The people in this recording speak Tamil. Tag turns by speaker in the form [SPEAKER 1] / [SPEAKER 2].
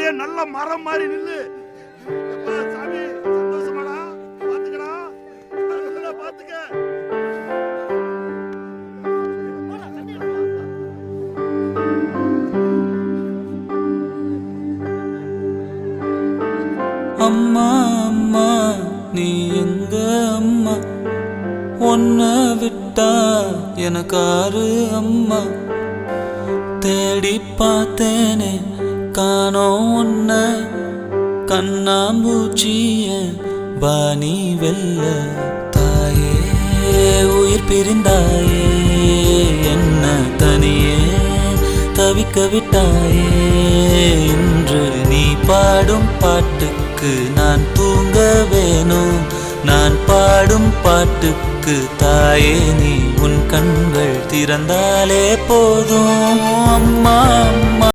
[SPEAKER 1] அப்படியே நல்ல மரம் மாதிரி நில்லு. சாமி சந்தோஷமாடா, பாத்துக்கடா, பாத்துக்க.
[SPEAKER 2] அம்மா அம்மா நீ எங்க அம்மா, உன்னை விட்டா எனக்காரு அம்மா. தேடி பார்த்தேனே காணோம் உன்ன, கண்ணாம்பூச்சிய வாணி வெல்ல. தாயே உயிர் பிரிந்தாயே, என்ன தனியே தவிக்க விட்டாயே. இன்று நீ பாடும் பாட்டுக்கு நான் தூங்க வேணும், நான் பாடும் பாட்டுக்கு தாயே நீ உன் கண்கள் திறந்தாலே போதும். அம்மா அம்மா